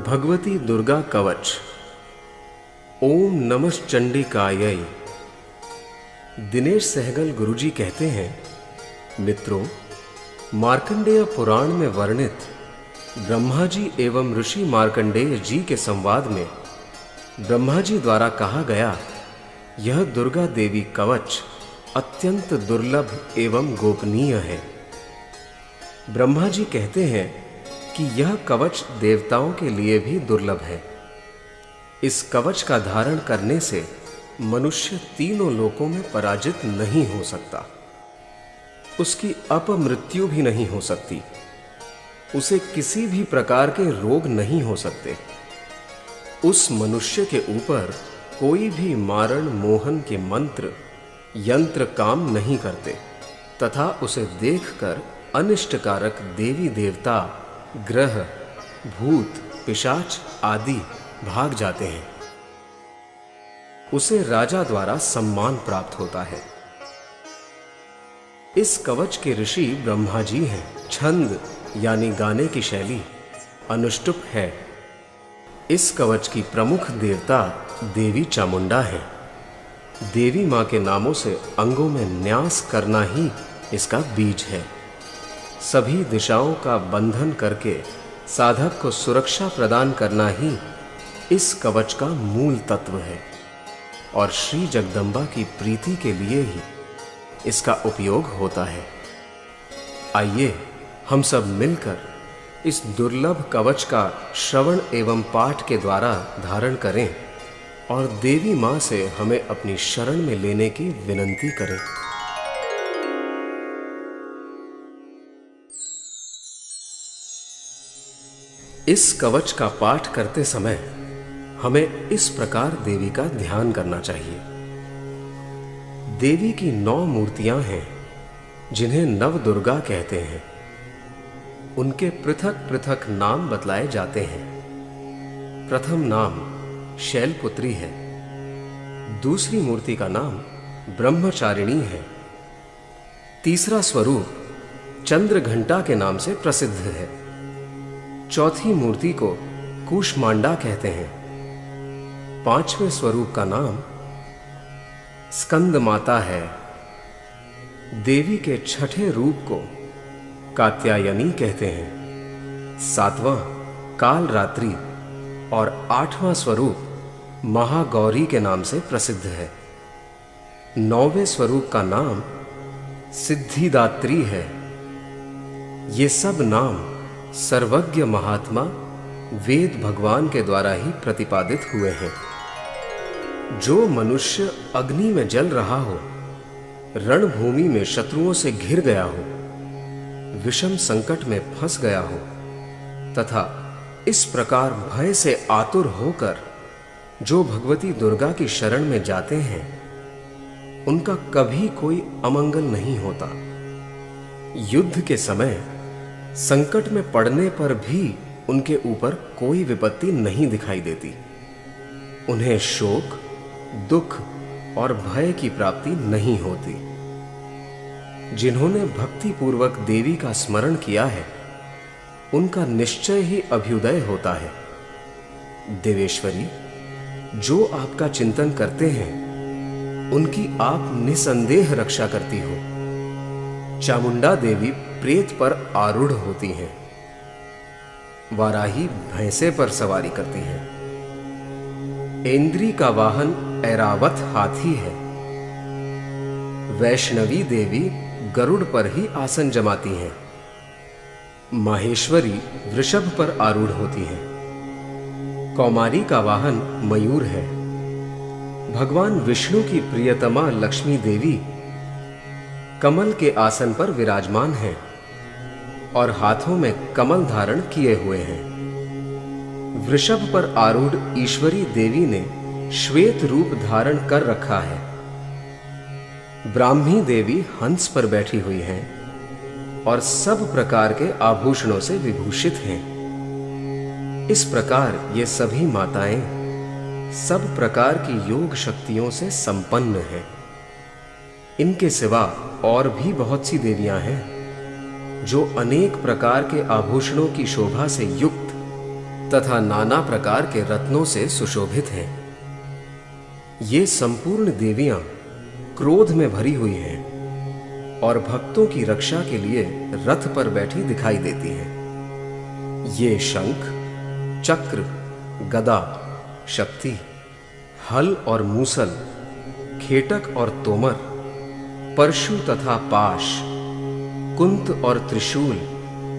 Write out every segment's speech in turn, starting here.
भगवती दुर्गा कवच। ओम नमश्चंडिकायै। दिनेश सहगल गुरुजी कहते हैं, मित्रों, मार्कंडेय पुराण में वर्णित ब्रह्मा जी एवं ऋषि मार्कंडेय जी के संवाद में ब्रह्मा जी द्वारा कहा गया यह दुर्गा देवी कवच अत्यंत दुर्लभ एवं गोपनीय है। ब्रह्मा जी कहते हैं कि यह कवच देवताओं के लिए भी दुर्लभ है। इस कवच का धारण करने से मनुष्य तीनों लोकों में पराजित नहीं हो सकता, उसकी अपमृत्यु भी नहीं हो सकती, उसे किसी भी प्रकार के रोग नहीं हो सकते, उस मनुष्य के ऊपर कोई भी मारण मोहन के मंत्र यंत्र काम नहीं करते तथा उसे देखकर अनिष्टकारक देवी देवता, ग्रह, भूत, पिशाच आदि भाग जाते हैं। उसे राजा द्वारा सम्मान प्राप्त होता है। इस कवच के ऋषि ब्रह्मा जी हैं। छंद यानी गाने की शैली अनुष्टुप है। इस कवच की प्रमुख देवता देवी चामुंडा है। देवी मां के नामों से अंगों में न्यास करना ही इसका बीज है। सभी दिशाओं का बंधन करके साधक को सुरक्षा प्रदान करना ही इस कवच का मूल तत्व है और श्री जगदंबा की प्रीति के लिए ही इसका उपयोग होता है। आइए हम सब मिलकर इस दुर्लभ कवच का श्रवण एवं पाठ के द्वारा धारण करें और देवी मां से हमें अपनी शरण में लेने की विनंती करें। इस कवच का पाठ करते समय हमें इस प्रकार देवी का ध्यान करना चाहिए। देवी की 9 मूर्तियां हैं जिन्हें नव दुर्गा कहते हैं। उनके पृथक पृथक नाम बतलाए जाते हैं। प्रथम नाम शैलपुत्री है। दूसरी मूर्ति का नाम ब्रह्मचारिणी है। तीसरा स्वरूप चंद्रघंटा के नाम से प्रसिद्ध है। चौथी मूर्ति को कूष्मांडा कहते हैं। पांचवें स्वरूप का नाम स्कंद माता है। देवी के छठे रूप को कात्यायनी कहते हैं। सातवां काल रात्रि और 8वां स्वरूप महागौरी के नाम से प्रसिद्ध है। 9वें स्वरूप का नाम सिद्धिदात्री है। ये सब नाम सर्वज्ञ महात्मा वेद भगवान के द्वारा ही प्रतिपादित हुए हैं। जो मनुष्य अग्नि में जल रहा हो, रणभूमि में शत्रुओं से घिर गया हो, विषम संकट में फंस गया हो तथा इस प्रकार भय से आतुर होकर जो भगवती दुर्गा की शरण में जाते हैं, उनका कभी कोई अमंगल नहीं होता। युद्ध के समय संकट में पड़ने पर भी उनके ऊपर कोई विपत्ति नहीं दिखाई देती। उन्हें शोक, दुख और भय की प्राप्ति नहीं होती। जिन्होंने भक्ति पूर्वक देवी का स्मरण किया है, उनका निश्चय ही अभ्युदय होता है। देवेश्वरी, जो आपका चिंतन करते हैं, उनकी आप निसंदेह रक्षा करती हो। चामुंडा देवी प्रेत पर आरूढ़ होती हैं। वाराही भैंसे पर सवारी करती हैं। ऐन्द्री का वाहन ऐरावत हाथी है। वैष्णवी देवी गरुड़ पर ही आसन जमाती हैं। माहेश्वरी वृषभ पर आरूढ़ होती हैं। कौमारी का वाहन मयूर है। भगवान विष्णु की प्रियतमा लक्ष्मी देवी कमल के आसन पर विराजमान हैं और हाथों में कमल धारण किए हुए हैं। वृषभ पर आरूढ़ ईश्वरी देवी ने श्वेत रूप धारण कर रखा है। ब्राह्मी देवी हंस पर बैठी हुई हैं और सब प्रकार के आभूषणों से विभूषित हैं। इस प्रकार ये सभी माताएं सब प्रकार की योग शक्तियों से संपन्न हैं। इनके सिवा और भी बहुत सी देवियां हैं जो अनेक प्रकार के आभूषणों की शोभा से युक्त तथा नाना प्रकार के रत्नों से सुशोभित हैं। ये संपूर्ण देवियां क्रोध में भरी हुई हैं और भक्तों की रक्षा के लिए रथ पर बैठी दिखाई देती हैं। ये शंख, चक्र, गदा, शक्ति, हल और मूसल, खेटक और तोमर, परशु तथा पाश, कुंत और त्रिशूल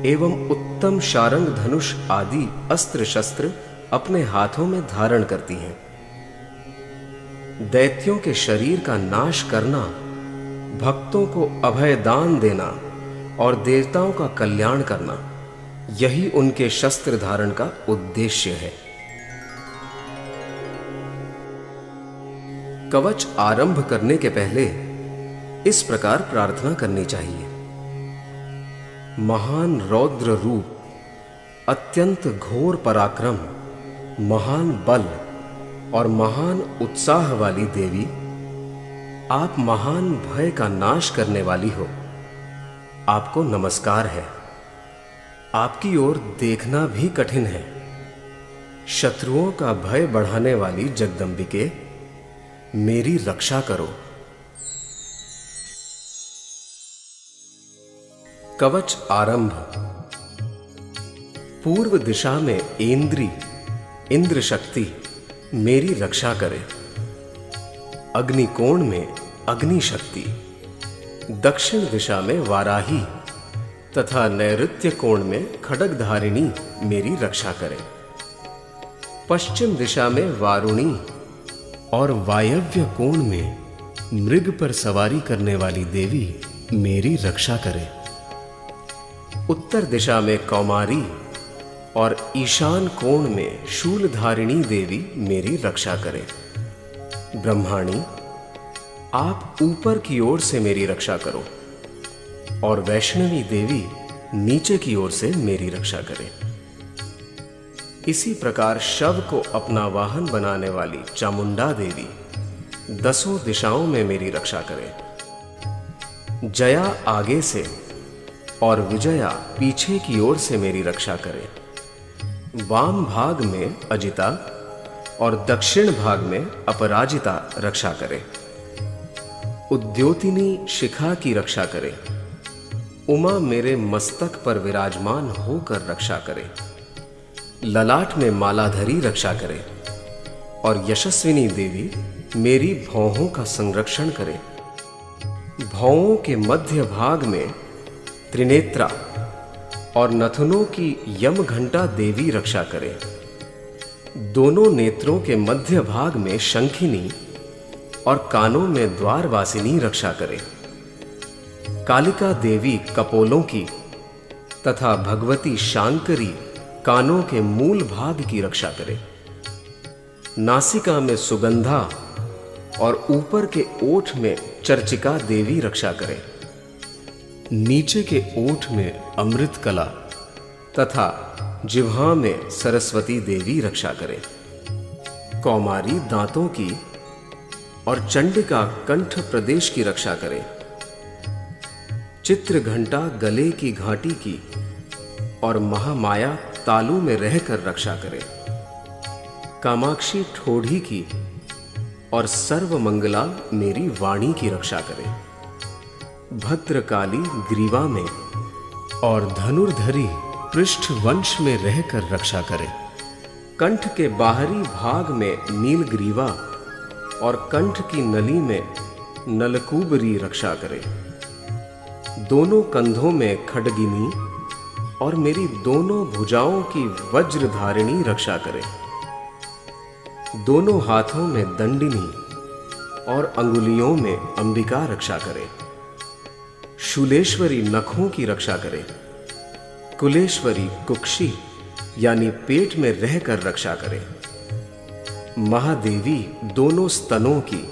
एवं उत्तम शारंग धनुष आदि अस्त्र शस्त्र अपने हाथों में धारण करती हैं। दैत्यों के शरीर का नाश करना, भक्तों को अभय दान देना और देवताओं का कल्याण करना, यही उनके शस्त्र धारण का उद्देश्य है। कवच आरंभ करने के पहले इस प्रकार प्रार्थना करनी चाहिए। महान रौद्र रूप, अत्यंत घोर पराक्रम, महान बल और महान उत्साह वाली देवी, आप महान भय का नाश करने वाली हो। आपको नमस्कार है। आपकी ओर देखना भी कठिन है। शत्रुओं का भय बढ़ाने वाली जगदंबिके, मेरी रक्षा करो। कवच आरंभ। पूर्व दिशा में ऐन्द्री, इंद्र शक्ति मेरी रक्षा करे। अग्निकोण में अग्नि शक्ति, दक्षिण दिशा में वाराही तथा नैऋत्य कोण में खड्गधारिणी मेरी रक्षा करे। पश्चिम दिशा में वारुणी और वायव्य कोण में मृग पर सवारी करने वाली देवी मेरी रक्षा करे। उत्तर दिशा में कौमारी और ईशान कोण में शूलधारिणी देवी मेरी रक्षा करे। ब्रह्माणी, आप ऊपर की ओर से मेरी रक्षा करो और वैष्णवी देवी नीचे की ओर से मेरी रक्षा करे। इसी प्रकार शव को अपना वाहन बनाने वाली चामुंडा देवी दसों दिशाओं में मेरी रक्षा करे। जया आगे से और विजया पीछे की ओर से मेरी रक्षा करे। वाम भाग में अजिता और दक्षिण भाग में अपराजिता रक्षा करे। उद्योतिनी शिखा की रक्षा करे। उमा मेरे मस्तक पर विराजमान होकर रक्षा करे। ललाट में मालाधरी रक्षा करे और यशस्विनी देवी मेरी भौहों का संरक्षण करे। भौहों के मध्य भाग में त्रिनेत्रा और नथुनों की यम घंटा देवी रक्षा करे। दोनों नेत्रों के मध्य भाग में शंखिनी और कानों में द्वारवासिनी रक्षा करे। कालिका देवी कपोलों की तथा भगवती शांकरी कानों के मूल भाग की रक्षा करे। नासिका में सुगंधा और ऊपर के ओठ में चर्चिका देवी रक्षा करे। नीचे के ओठ में अमृत कला तथा जिह्वा में सरस्वती देवी रक्षा करे। कौमारी दांतों की और चंडिका कंठ प्रदेश की रक्षा करे। चित्र घंटा गले की घाटी की और महामाया तालू में रहकर रक्षा करे। कामाक्षी ठोड़ी की और सर्वमंगला मेरी वाणी की रक्षा करे। भद्रकाली ग्रीवा में और धनुर्धरी पृष्ठ वंश में रहकर रक्षा करे। कंठ के बाहरी भाग में नीलग्रीवा और कंठ की नली में नलकूबरी रक्षा करे। दोनों कंधों में खड्गिनी और मेरी दोनों भुजाओं की वज्रधारिणी रक्षा करे। दोनों हाथों में दंडिनी और अंगुलियों में अंबिका रक्षा करे। शूलेश्वरी नखों की रक्षा करे। कुलेश्वरी कुक्षी यानी पेट में रहकर रक्षा करे। महादेवी दोनों स्तनों की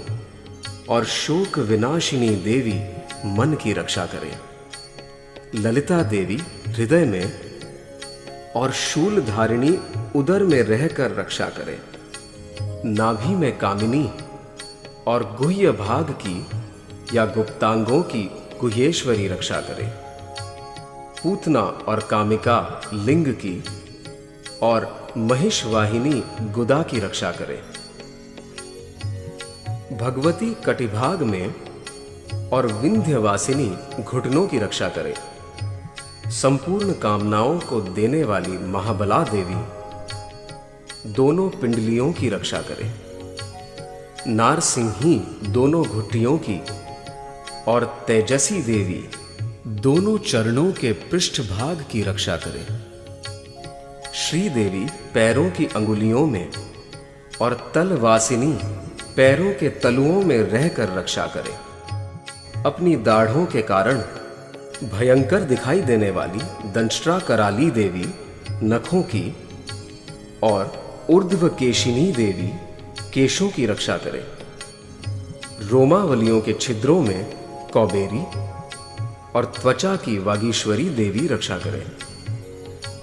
और शोक विनाशिनी देवी मन की रक्षा करे। ललिता देवी हृदय में और शूलधारिणी उदर में रहकर रक्षा करे। नाभि में कामिनी और गुह्य भाग की या गुप्तांगों की गुह्येश्वरी रक्षा करे। पूतना और कामिका लिंग की और महिषवाहिनी गुदा की रक्षा करे। भगवती कटिभाग में और विंध्यवासिनी घुटनों की रक्षा करे। संपूर्ण कामनाओं को देने वाली महाबला देवी दोनों पिंडलियों की रक्षा करे। नारसिंही दोनों घुटियों की और तेजसी देवी दोनों चरणों के पृष्ठभाग की रक्षा करे। श्री देवी पैरों की अंगुलियों में और तलवासिनी पैरों के तलुओं में रहकर रक्षा करे। अपनी दाढ़ों के कारण भयंकर दिखाई देने वाली दंष्ट्रा कराली देवी नखों की और ऊर्ध्वकेशिनी देवी केशों की रक्षा करे। रोमावलियों के छिद्रों में कौबेरी और त्वचा की वागीश्वरी देवी रक्षा करे।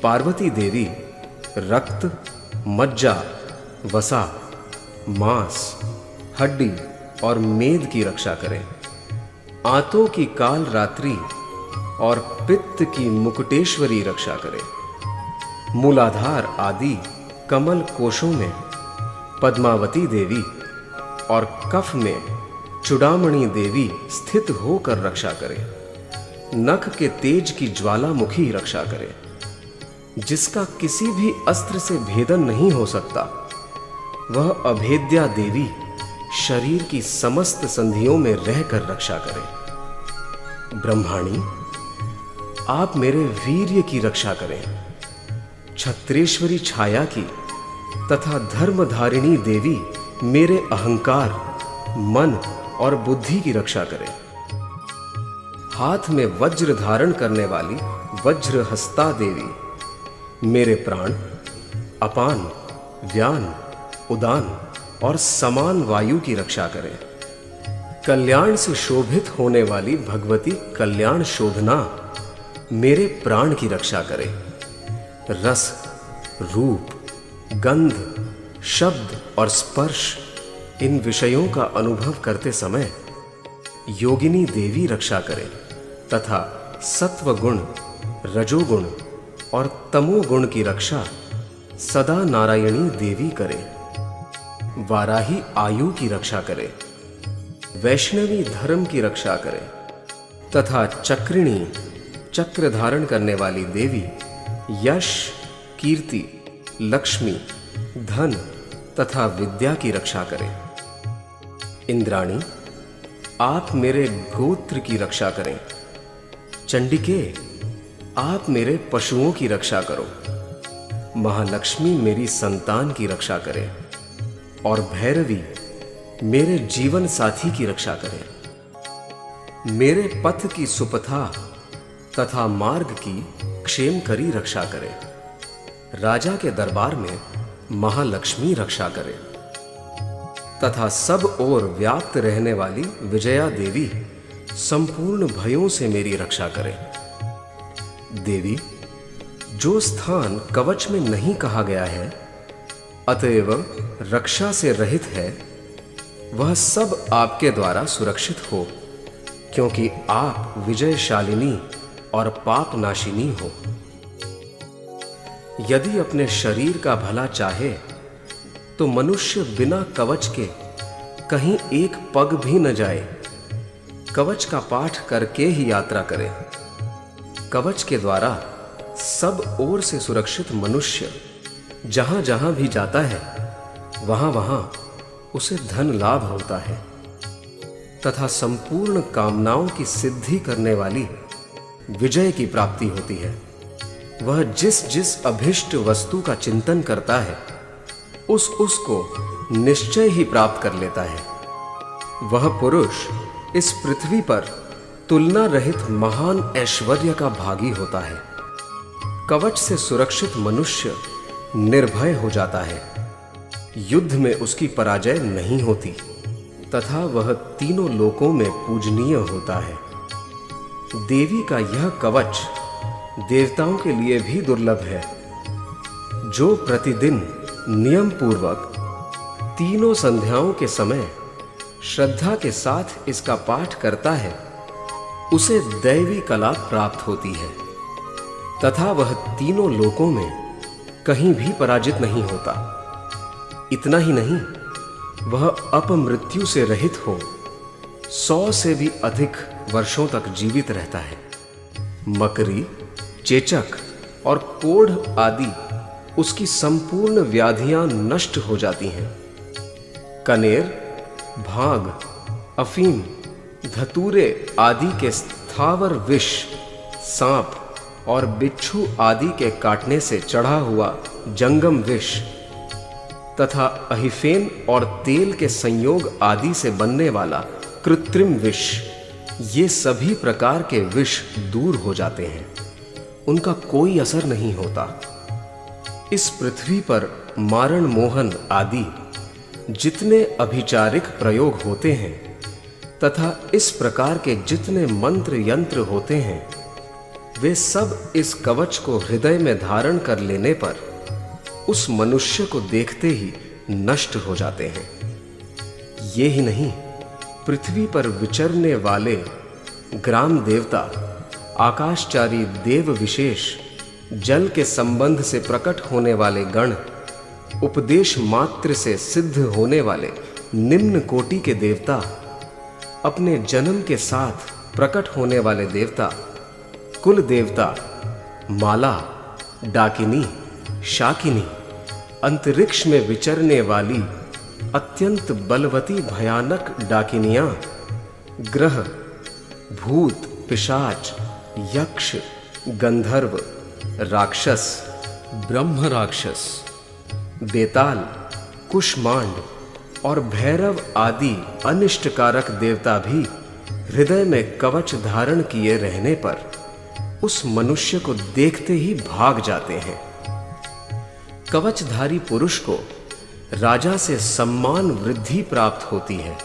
पार्वती देवी रक्त, मज्जा, वसा, मांस, हड्डी और मेद की रक्षा करे। आंतों की काल रात्रि और पित्त की मुकुटेश्वरी रक्षा करे। मूलाधार आदि कमल कोशों में पद्मावती देवी और कफ में चूड़ामणि देवी स्थित होकर रक्षा करे। नख के तेज की ज्वालामुखी रक्षा करे, जिसका किसी भी अस्त्र से भेदन नहीं हो सकता। वह अभेद्या देवी शरीर की समस्त संधियों में रहकर रक्षा करे। ब्रह्माणी, आप मेरे वीर्य की रक्षा करें। छत्रेश्वरी छाया की तथा धर्मधारिणी देवी मेरे अहंकार, मन और बुद्धि की रक्षा करें। हाथ में वज्र धारण करने वाली वज्रहस्ता देवी मेरे प्राण, अपान, व्यान, उदान और समान वायु की रक्षा करें। कल्याण से शोभित होने वाली भगवती कल्याण शोधना मेरे प्राण की रक्षा करे। रस, रूप, गंध, शब्द और स्पर्श इन विषयों का अनुभव करते समय योगिनी देवी रक्षा करे तथा सत्व गुण, रजोगुण और तमोगुण की रक्षा सदा नारायणी देवी करे। वाराही आयु की रक्षा करे, वैष्णवी धर्म की रक्षा करे तथा चक्रिणी चक्र धारण करने वाली देवी यश, कीर्ति, लक्ष्मी, धन तथा विद्या की रक्षा करे। इंद्राणी, आप मेरे गोत्र की रक्षा करें। चंडिके, आप मेरे पशुओं की रक्षा करो। महालक्ष्मी मेरी संतान की रक्षा करे और भैरवी मेरे जीवन साथी की रक्षा करे। मेरे पथ की सुपथा तथा मार्ग की क्षेमकरी रक्षा करे। राजा के दरबार में महालक्ष्मी रक्षा करे तथा सब ओर व्याप्त रहने वाली विजया देवी संपूर्ण भयों से मेरी रक्षा करे। देवी, जो स्थान कवच में नहीं कहा गया है अतएव रक्षा से रहित है, वह सब आपके द्वारा सुरक्षित हो, क्योंकि आप विजयशालिनी और पाप नाशिनी हो। यदि अपने शरीर का भला चाहे तो मनुष्य बिना कवच के कहीं एक पग भी न जाए। कवच का पाठ करके ही यात्रा करे। कवच के द्वारा सब ओर से सुरक्षित मनुष्य जहां जहां भी जाता है वहां वहां उसे धन लाभ होता है तथा संपूर्ण कामनाओं की सिद्धि करने वाली विजय की प्राप्ति होती है। वह जिस जिस अभिष्ट वस्तु का चिंतन करता है उसको निश्चय ही प्राप्त कर लेता है। वह पुरुष इस पृथ्वी पर तुलना रहित महान ऐश्वर्य का भागी होता है। कवच से सुरक्षित मनुष्य निर्भय हो जाता है। युद्ध में उसकी पराजय नहीं होती तथा वह तीनों लोकों में पूजनीय होता है। देवी का यह कवच देवताओं के लिए भी दुर्लभ है। जो प्रतिदिन नियम पूर्वक तीनों संध्याओं के समय श्रद्धा के साथ इसका पाठ करता है उसे दैवी कला प्राप्त होती है तथा वह तीनों लोकों में कहीं भी पराजित नहीं होता। इतना ही नहीं, वह अपमृत्यु से रहित हो 100 से भी अधिक वर्षों तक जीवित रहता है। मकरी, चेचक और कोढ़ आदि उसकी संपूर्ण व्याधियां नष्ट हो जाती हैं। कनेर, भांग, अफीम, धतूरे आदि के स्थावर विष, सांप और बिच्छू आदि के काटने से चढ़ा हुआ जंगम विष तथा अहिफेन और तेल के संयोग आदि से बनने वाला कृत्रिम विष, ये सभी प्रकार के विष दूर हो जाते हैं। उनका कोई असर नहीं होता। इस पृथ्वी पर मारण मोहन आदि जितने अभिचारिक प्रयोग होते हैं तथा इस प्रकार के जितने मंत्र यंत्र होते हैं, वे सब इस कवच को हृदय में धारण कर लेने पर उस मनुष्य को देखते ही नष्ट हो जाते हैं। ये ही नहीं, पृथ्वी पर विचरने वाले ग्राम देवता, आकाशचारी देव विशेष, जल के संबंध से प्रकट होने वाले गण, उपदेश मात्र से सिद्ध होने वाले निम्न कोटि के देवता, अपने जन्म के साथ प्रकट होने वाले देवता, कुल देवता, माला, डाकिनी, शाकिनी, अंतरिक्ष में विचरने वाली अत्यंत बलवती भयानक डाकिनियां, ग्रह, भूत, पिशाच, यक्ष, गंधर्व, राक्षस, ब्रह्म राक्षस, बेताल, कुष्मांड और भैरव आदि अनिष्टकारक देवता भी हृदय में कवच धारण किए रहने पर उस मनुष्य को देखते ही भाग जाते हैं। कवचधारी पुरुष को राजा से सम्मान वृद्धि प्राप्त होती है।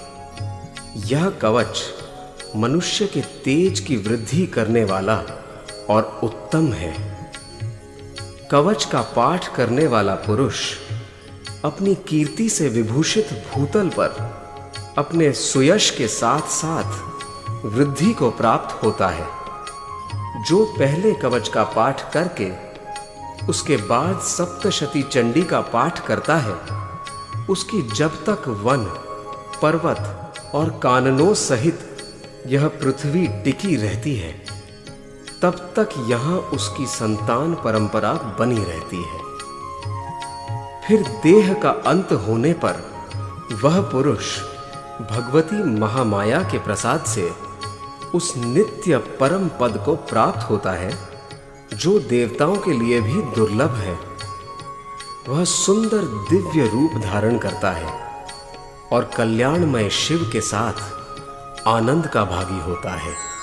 यह कवच मनुष्य के तेज की वृद्धि करने वाला और उत्तम है। कवच का पाठ करने वाला पुरुष अपनी कीर्ति से विभूषित भूतल पर अपने सुयश के साथ साथ वृद्धि को प्राप्त होता है। जो पहले कवच का पाठ करके उसके बाद सप्तशती चंडी का पाठ करता है, उसकी जब तक वन, पर्वत और काननों सहित यह पृथ्वी टिकी रहती है, तब तक यहां उसकी संतान परंपरा बनी रहती है। फिर देह का अंत होने पर वह पुरुष भगवती महामाया के प्रसाद से उस नित्य परम पद को प्राप्त होता है, जो देवताओं के लिए भी दुर्लभ है। वह सुंदर दिव्य रूप धारण करता है और कल्याणमय शिव के साथ आनंद का भागी होता है।